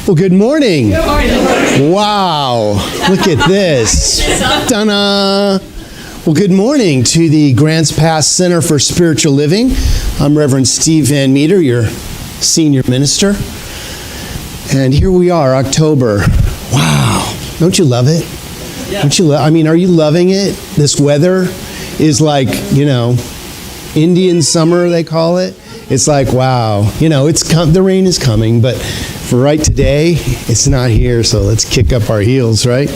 Well, good morning. Wow, look at this. Ta-da! Well, good morning to the Grants Pass Center for Spiritual Living. I'm Reverend Steve Van Meter, your senior minister. And here we are, October. Wow, don't you love it? Don't you are you loving it? This weather is like, Indian summer, they call it. It's like, wow, the rain is coming, but for right today, it's not here, so let's kick up our heels, right?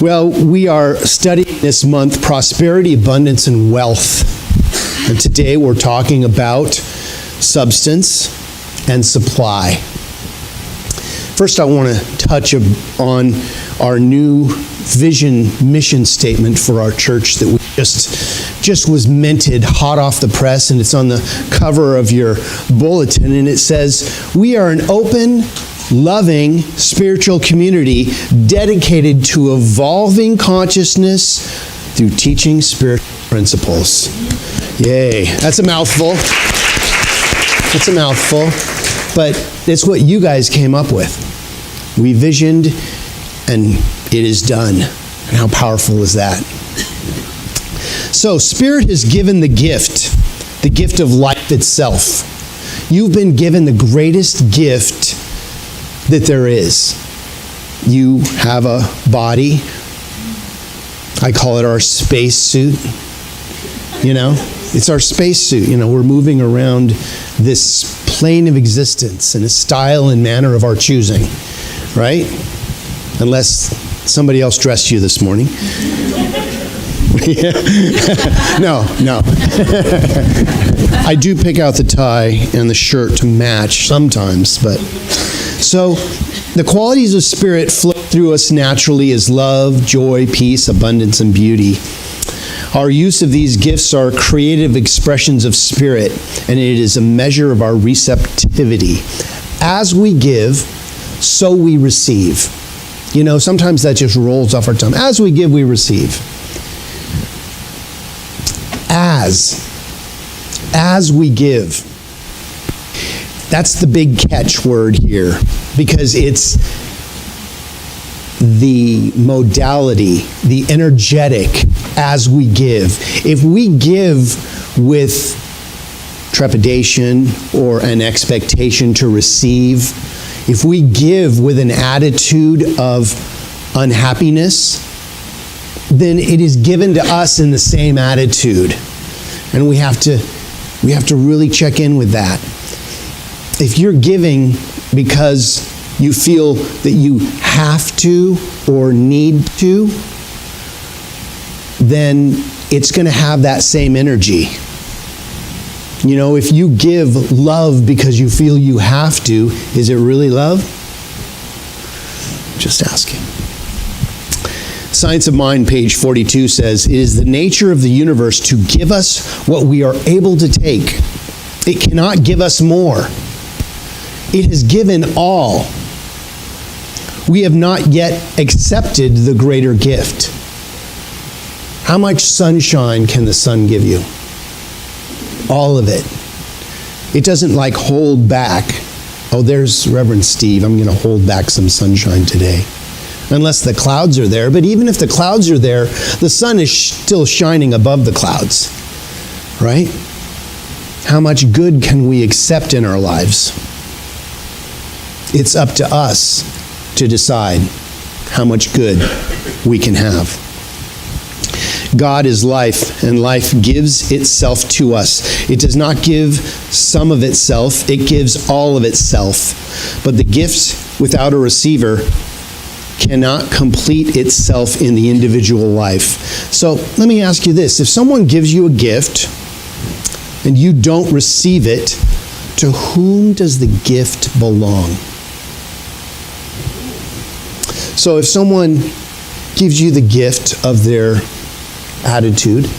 Well, we are studying this month, Prosperity, Abundance, and Wealth. And today we're talking about substance and supply. First, I want to touch on our new vision mission statement for our church that we just was minted hot off the press, and it's on the cover of your bulletin, and it says, "We are an open, loving, spiritual community dedicated to evolving consciousness through teaching spiritual principles." Yay, that's a mouthful. It's a mouthful, but it's what you guys came up with. We visioned, and it is done. And how powerful is that? So, Spirit has given the gift of life itself. You've been given the greatest gift that there is. You have a body. I call it our space suit. It's our space suit. We're moving around this plane of existence in a style and manner of our choosing, right? Unless somebody else dressed you this morning. No. I do pick out the tie and the shirt to match sometimes, but so the qualities of Spirit flow through us naturally as love, joy, peace, abundance, and beauty. Our use of these gifts are creative expressions of Spirit, and it is a measure of our receptivity. As we give, so we receive. Sometimes that just rolls off our tongue. As we give, we receive. As we give. That's the big catch word here, because it's the modality, the energetic as we give. If we give with trepidation or an expectation to receive, if we give with an attitude of unhappiness, then it is given to us in the same attitude. And we have to really check in with that. If you're giving because you feel that you have to or need to, then it's going to have that same energy. If you give love because you feel you have to, is it really love? Just asking. Science of Mind, page 42 says, "It is the nature of the universe to give us what we are able to take. It cannot give us more. It has given all. We have not yet accepted the greater gift." How much sunshine can the sun give you? All of it. It doesn't hold back. Oh, there's Reverend Steve. I'm going to hold back some sunshine today. Unless the clouds are there. But even if the clouds are there, the sun is still shining above the clouds. Right? How much good can we accept in our lives? It's up to us to decide how much good we can have. God is life, and life gives itself to us. It does not give some of itself, it gives all of itself. But the gift without a receiver cannot complete itself in the individual life. So let me ask you this. If someone gives you a gift and you don't receive it, to whom does the gift belong? So if someone gives you the gift of their attitude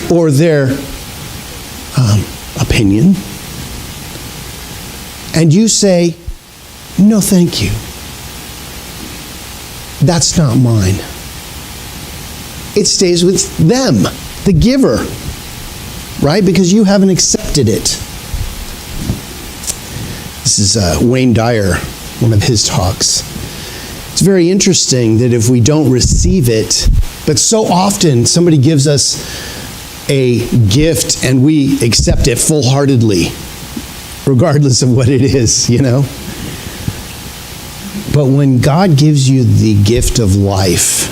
or their opinion, and you say, "No, thank you. That's not mine." It stays with them, the giver, right? Because you haven't accepted it. This is Wayne Dyer, one of his talks. It's very interesting that if we don't receive it, but so often somebody gives us a gift and we accept it full-heartedly, regardless of what it is, you know? But when God gives you the gift of life,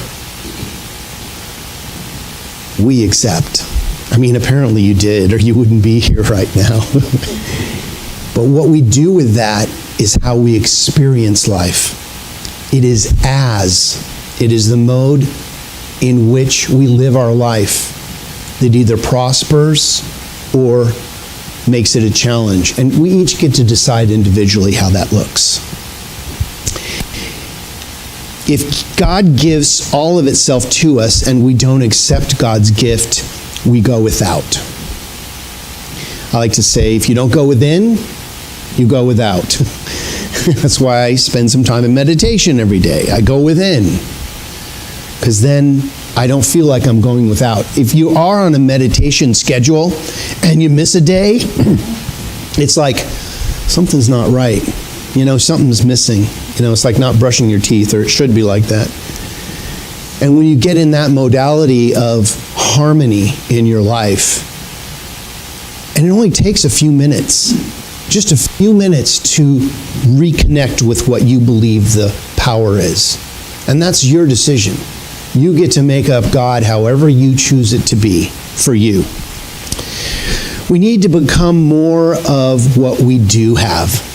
we accept. I mean, apparently you did, or you wouldn't be here right now. But what we do with that is how we experience life. It is the mode in which we live our life that either prospers or makes it a challenge. And we each get to decide individually how that looks. If God gives all of itself to us and we don't accept God's gift, we go without. I like to say, if you don't go within, you go without. That's why I spend some time in meditation every day. I go within, because then I don't feel like I'm going without. If you are on a meditation schedule and you miss a day, it's like something's not right. You know, something's missing. You know, it's like not brushing your teeth, or it should be like that. And when you get in that modality of harmony in your life, and it only takes a few minutes, just a few minutes to reconnect with what you believe the power is. And that's your decision. You get to make up God however you choose it to be for you. We need to become more of what we do have.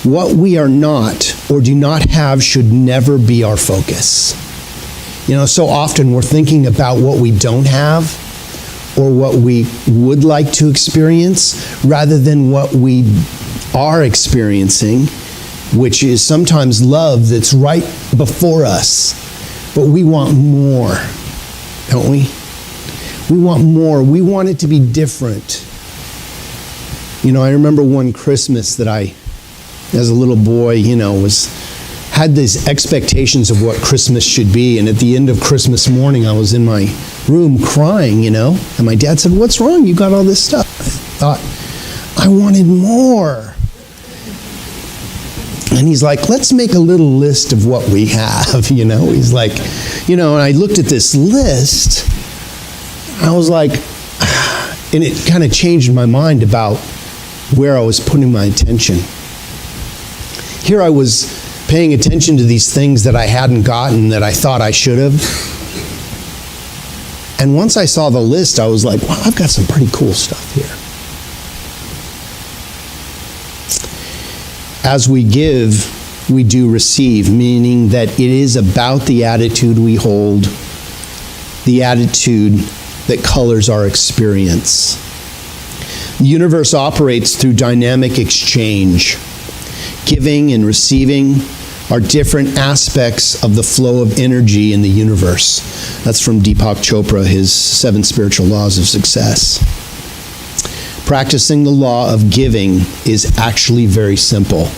What we are not or do not have should never be our focus. You know, so often we're thinking about what we don't have or what we would like to experience rather than what we are experiencing, which is sometimes love that's right before us. But we want more, don't we? We want more. We want it to be different. You know, I remember one Christmas that I, as a little boy, you know, had these expectations of what Christmas should be. And at the end of Christmas morning, I was in my room crying, you know. And my dad said, "What's wrong? You got all this stuff." I thought, I wanted more. And he's like, "Let's make a little list of what we have," you know. He's like, you know, and I looked at this list. I was like, and it kind of changed my mind about where I was putting my attention. Here I was paying attention to these things that I hadn't gotten that I thought I should have. And once I saw the list, I was like, wow, I've got some pretty cool stuff here. As we give, we do receive, meaning that it is about the attitude we hold, the attitude that colors our experience. The universe operates through dynamic exchange. Giving and receiving are different aspects of the flow of energy in the universe. That's from Deepak Chopra, his 7 Spiritual Laws of Success. Practicing the law of giving is actually very simple.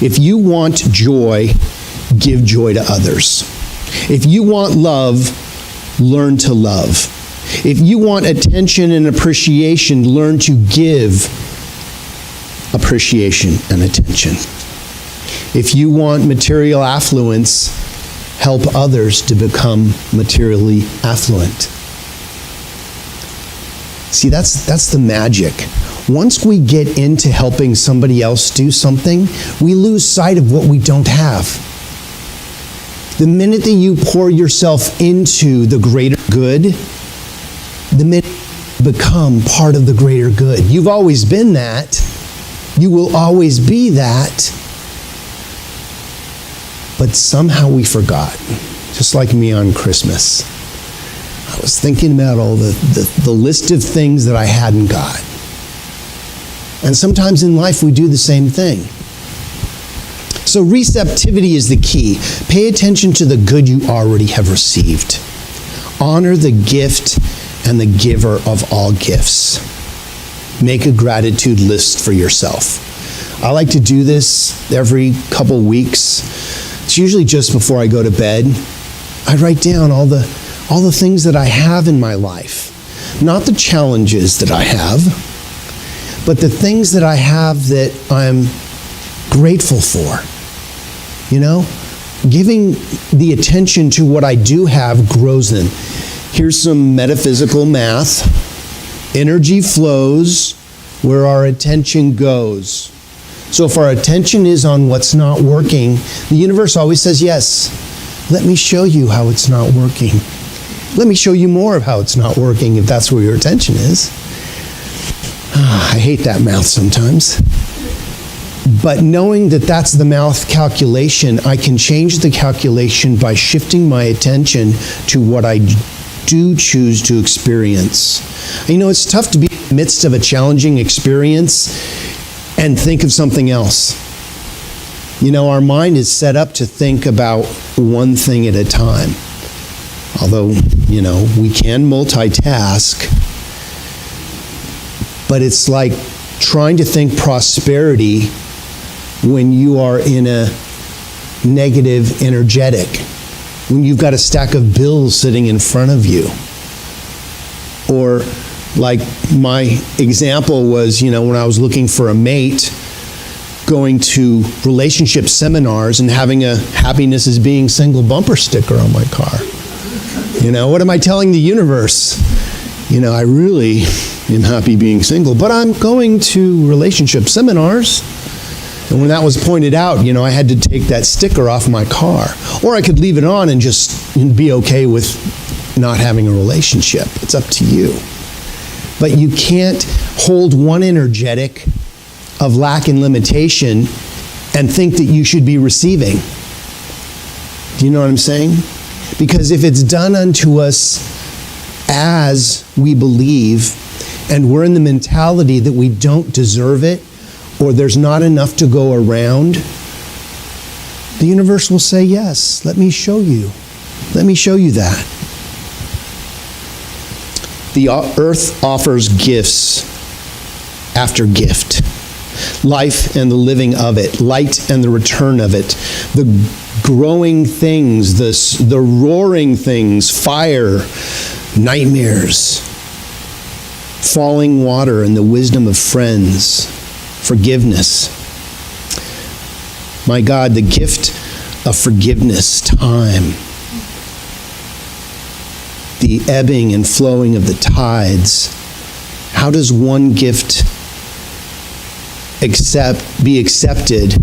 If you want joy, give joy to others. If you want love, learn to love. If you want attention and appreciation, learn to give appreciation and attention. If you want material affluence, help others to become materially affluent. See, that's the magic. Once we get into helping somebody else do something, we lose sight of what we don't have. The minute that you pour yourself into the greater good, the minute you become part of the greater good. You've always been that. You will always be that. But somehow we forgot. Just like me on Christmas. I was thinking about all the list of things that I hadn't got. And sometimes in life we do the same thing. So receptivity is the key. Pay attention to the good you already have received. Honor the gift and the giver of all gifts. Make a gratitude list for yourself. I like to do this every couple weeks. It's usually just before I go to bed. I write down all the things that I have in my life. Not the challenges that I have, but the things that I have that I'm grateful for. You know, giving the attention to what I do have grows them. Here's some metaphysical math. Energy flows where our attention goes. So if our attention is on what's not working, the universe always says, yes, let me show you how it's not working. Let me show you more of how it's not working if that's where your attention is. I hate that mouth sometimes. But knowing that that's the mouth calculation, I can change the calculation by shifting my attention to what I do choose to experience. You know, it's tough to be in the midst of a challenging experience and think of something else. You know, our mind is set up to think about one thing at a time. Although, you know, we can multitask, but it's like trying to think prosperity when you are in a negative energetic, when you've got a stack of bills sitting in front of you. Or like my example was, you know, when I was looking for a mate, going to relationship seminars and having a happiness is being single bumper sticker on my car. You know, what am I telling the universe? You know, I really am happy being single, but I'm going to relationship seminars. And when that was pointed out, you know, I had to take that sticker off my car. Or I could leave it on and just be okay with not having a relationship. It's up to you. But you can't hold one energetic of lack and limitation and think that you should be receiving. Do you know what I'm saying? Because if it's done unto us as we believe, and we're in the mentality that we don't deserve it, or there's not enough to go around, the universe will say, yes, let me show you. Let me show you that. The earth offers gifts after gift. Life and the living of it, light and the return of it, the growing things, the roaring things, fire, nightmares, falling water and the wisdom of friends, forgiveness. My God, the gift of forgiveness, time, the ebbing and flowing of the tides. How does one gift be accepted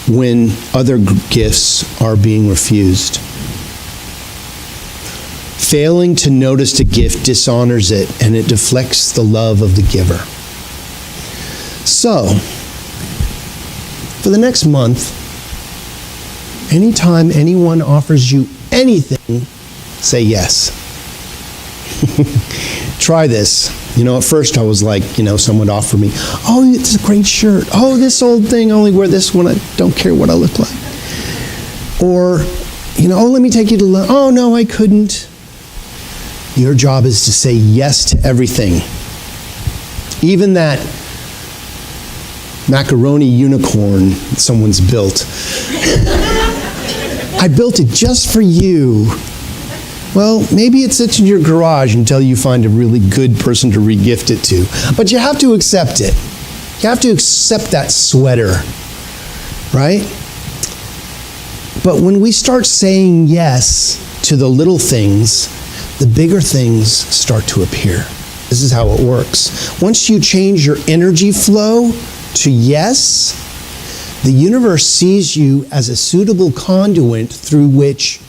when other gifts are being refused? Failing to notice a gift dishonors it, and it deflects the love of the giver. So, for the next month, anytime anyone offers you anything, say yes. Try this. You know, at first I was like, you know, someone would offer me, oh, it's a great shirt. Oh, this old thing, I only wear this one. I don't care what I look like. Or, you know, oh, let me take you to lunch. Oh, no, I couldn't. Your job is to say yes to everything. Even that macaroni unicorn someone's built. I built it just for you. Well, maybe it sits in your garage until you find a really good person to regift it to. But you have to accept it. You have to accept that sweater, right? But when we start saying yes to the little things, the bigger things start to appear. This is how it works. Once you change your energy flow to yes, the universe sees you as a suitable conduit through which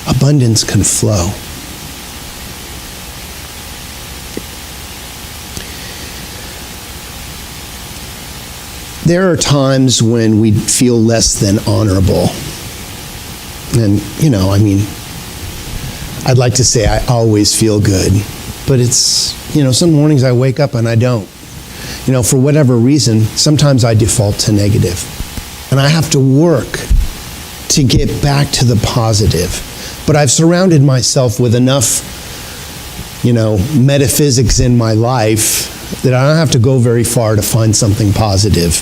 abundance can flow. There are times when we feel less than honorable. And, you know, I mean, I'd like to say I always feel good, but it's, you know, some mornings I wake up and I don't. You know, for whatever reason, sometimes I default to negative. And I have to work to get back to the positive. But I've surrounded myself with enough, you know, metaphysics in my life that I don't have to go very far to find something positive.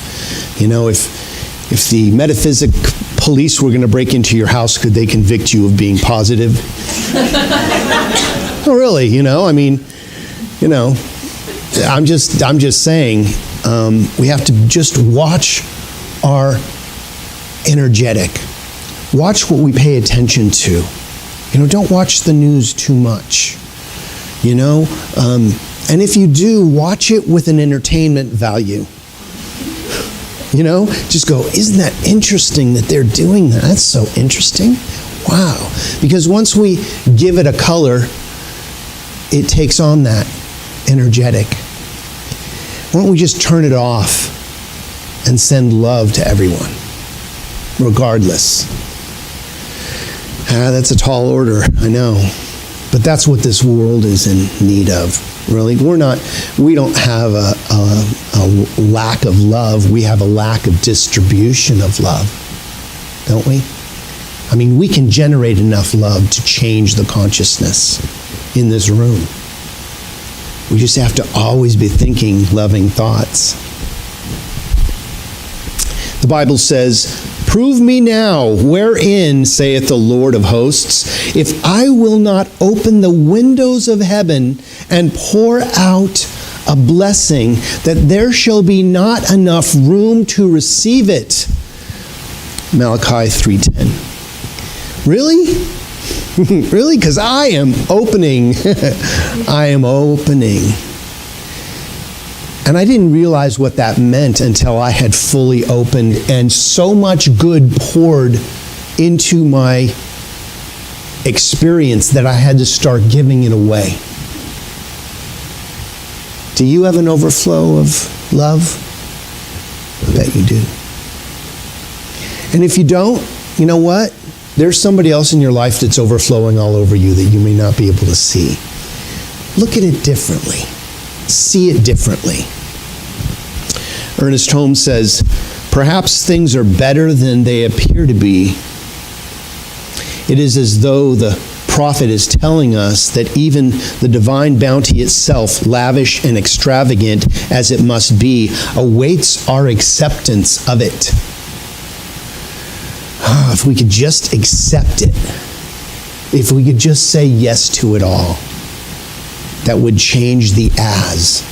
You know, if the metaphysic police were going to break into your house, could they convict you of being positive? Oh, really? You know, I mean, you know, I'm just saying, we have to just watch our energetic. Watch what we pay attention to. Don't watch the news too much. And if you do, watch it with an entertainment value. Just go, isn't that interesting that they're doing that? That's so interesting. Wow. Because once we give it a color, it takes on that energetic. Why don't we just turn it off and send love to everyone, regardless? That's a tall order, I know. But that's what this world is in need of, really. We don't have a lack of love. We have a lack of distribution of love, don't we? We can generate enough love to change the consciousness in this room. We just have to always be thinking loving thoughts. The Bible says, "Prove me now, wherein, saith the Lord of hosts, if I will not open the windows of heaven and pour out a blessing, that there shall be not enough room to receive it." Malachi 3:10. Really? Really? Because I am opening. I am opening. And I didn't realize what that meant until I had fully opened and so much good poured into my experience that I had to start giving it away. Do you have an overflow of love? I bet you do. And if you don't, you know what? There's somebody else in your life that's overflowing all over you that you may not be able to see. Look at it differently. See it differently. Ernest Holmes says, "Perhaps things are better than they appear to be. It is as though the prophet is telling us that even the divine bounty itself, lavish and extravagant as it must be, awaits our acceptance of it." If we could just accept it, if we could just say yes to it all, that would change the as,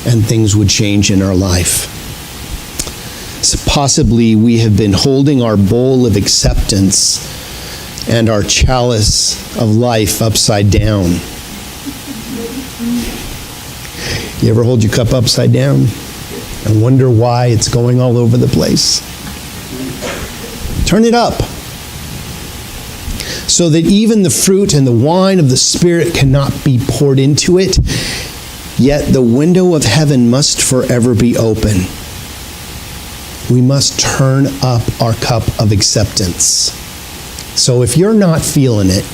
and things would change in our life. So possibly we have been holding our bowl of acceptance and our chalice of life upside down. You ever hold your cup upside down and wonder why it's going all over the place? Turn it up, so that even the fruit and the wine of the Spirit cannot be poured into it, yet the window of heaven must forever be open. We must turn up our cup of acceptance. So if you're not feeling it,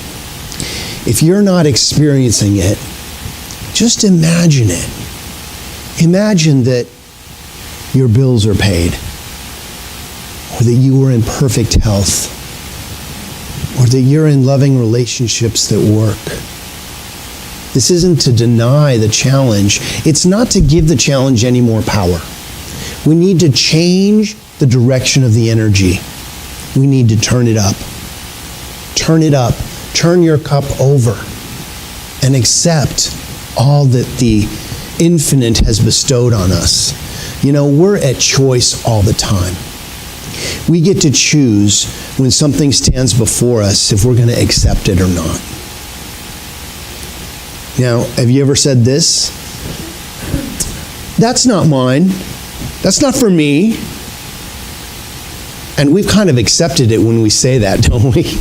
if you're not experiencing it, just imagine it. Imagine that your bills are paid, or that you are in perfect health, or that you're in loving relationships that work. This isn't to deny the challenge. It's not to give the challenge any more power. We need to change the direction of the energy. We need to turn it up. Turn it up. Turn your cup over and accept all that the infinite has bestowed on us. We're at choice all the time. We get to choose when something stands before us if we're going to accept it or not. Now, have you ever said this? That's not mine. That's not for me. And we've kind of accepted it when we say that, don't we?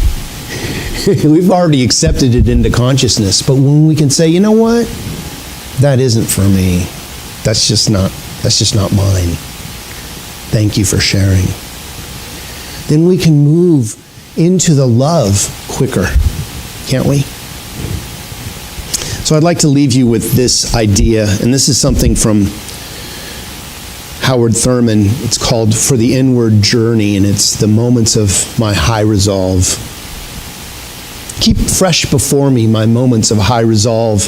We've already accepted it into consciousness. But when we can say, you know what? That isn't for me. That's just not mine. Thank you for sharing. Then we can move into the love quicker, can't we? So I'd like to leave you with this idea, and this is something from Howard Thurman. It's called "For the Inward Journey," and it's the moments of my high resolve. Keep fresh before me my moments of high resolve.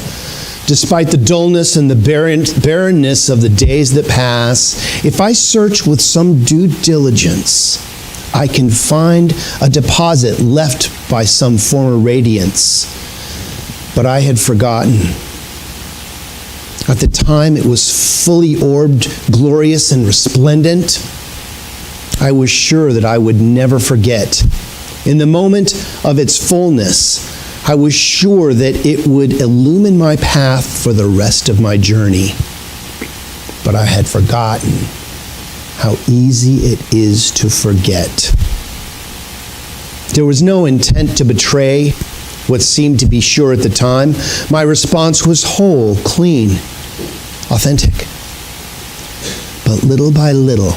Despite the dullness and the barrenness of the days that pass, if I search with some due diligence, I can find a deposit left by some former radiance. But I had forgotten. At the time, it was fully orbed, glorious, and resplendent. I was sure that I would never forget. In the moment of its fullness, I was sure that it would illumine my path for the rest of my journey. But I had forgotten how easy it is to forget. There was no intent to betray what seemed to be sure at the time. My response was whole, clean, authentic. But little by little,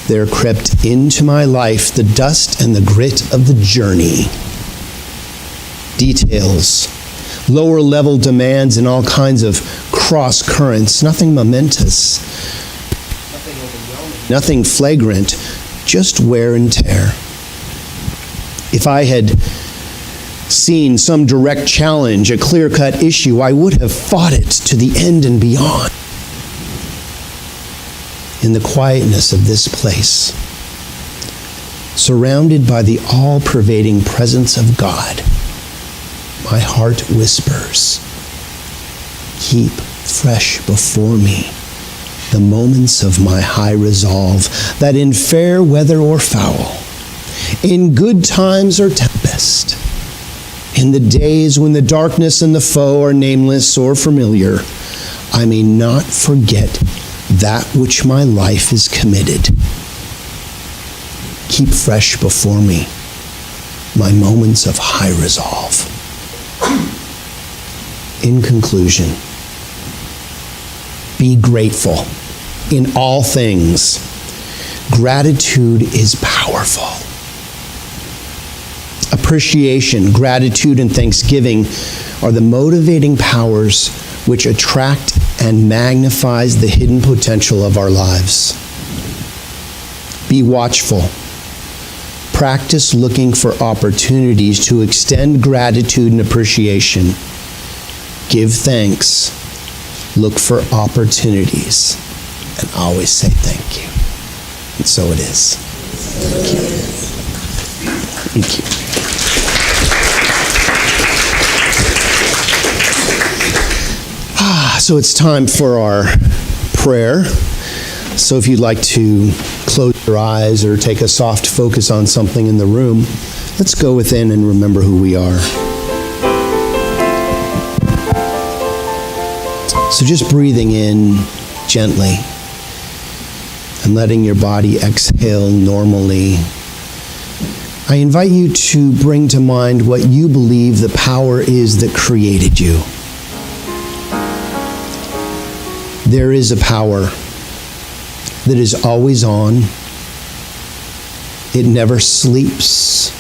there crept into my life the dust and the grit of the journey. Details, lower level demands, and all kinds of cross currents, nothing momentous, nothing overwhelming, nothing flagrant, just wear and tear. If I had seen some direct challenge, a clear-cut issue, I would have fought it to the end and beyond. In the quietness of this place, surrounded by the all-pervading presence of God, my heart whispers, keep fresh before me the moments of my high resolve, that in fair weather or foul, in good times or tempest, in the days when the darkness and the foe are nameless or familiar, I may not forget that which my life is committed. Keep fresh before me my moments of high resolve. In conclusion, be grateful in all things. Gratitude is powerful. Appreciation, gratitude, and thanksgiving are the motivating powers which attract and magnifies the hidden potential of our lives. Be watchful. Practice looking for opportunities to extend gratitude and appreciation. Give thanks. Look for opportunities. And always say thank you. And so it is. Thank you. Thank you. So it's time for our prayer. So if you'd like to close your eyes or take a soft focus on something in the room, let's go within and remember who we are. So just breathing in gently and letting your body exhale normally. I invite you to bring to mind what you believe the power is that created you. There is a power that is always on. It never sleeps.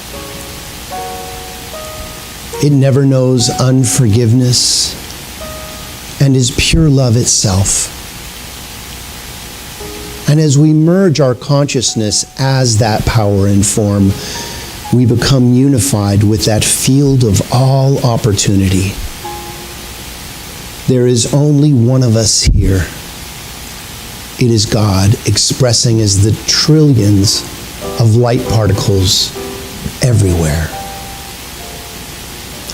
It never knows unforgiveness and is pure love itself. And as we merge our consciousness as that power and form, we become unified with that field of all opportunity. There is only one of us here. It is God expressing as the trillions of light particles everywhere.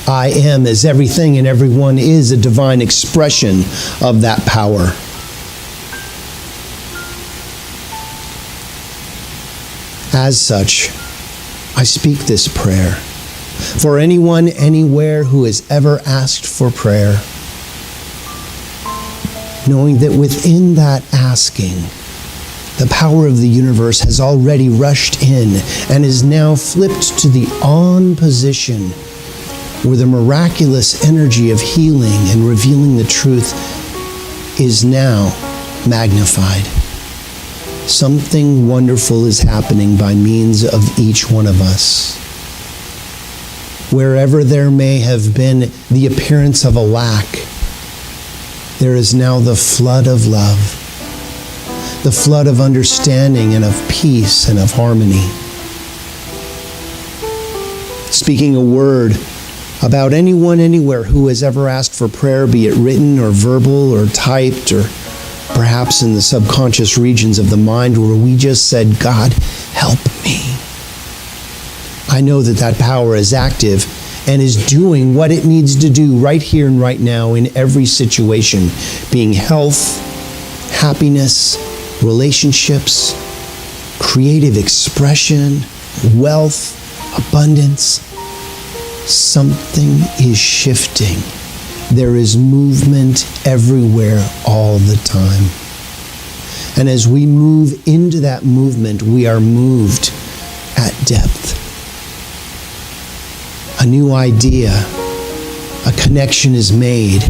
I am as everything and everyone is a divine expression of that power. As such, I speak this prayer for anyone, anywhere who has ever asked for prayer, knowing that within that asking, the power of the universe has already rushed in and is now flipped to the on position where the miraculous energy of healing and revealing the truth is now magnified. Something wonderful is happening by means of each one of us. Wherever there may have been the appearance of a lack, there is now the flood of love, the flood of understanding and of peace and of harmony. Speaking a word about anyone, anywhere who has ever asked for prayer, be it written or verbal or typed or perhaps in the subconscious regions of the mind where we just said, God, help me. I know that that power is active and is doing what it needs to do right here and right now in every situation, being health, happiness, relationships, creative expression, wealth, abundance. Something is shifting. There is movement everywhere all the time. And as we move into that movement, we are moved at depth. A new idea, a connection is made.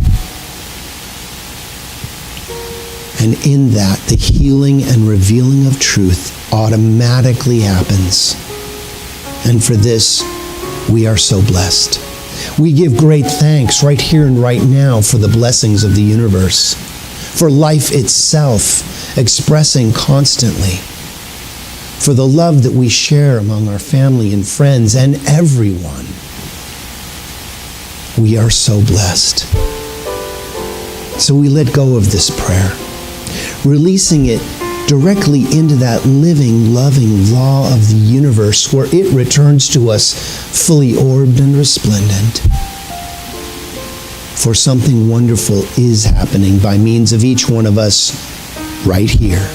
And in that, the healing and revealing of truth automatically happens. And for this, we are so blessed. We give great thanks right here and right now for the blessings of the universe, for life itself expressing constantly, for the love that we share among our family and friends and everyone. We are so blessed. So we let go of this prayer, releasing it directly into that living, loving law of the universe where it returns to us fully orbed and resplendent. For something wonderful is happening by means of each one of us right here,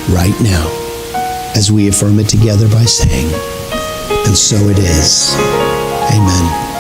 right now, as we affirm it together by saying, and so it is. Amen.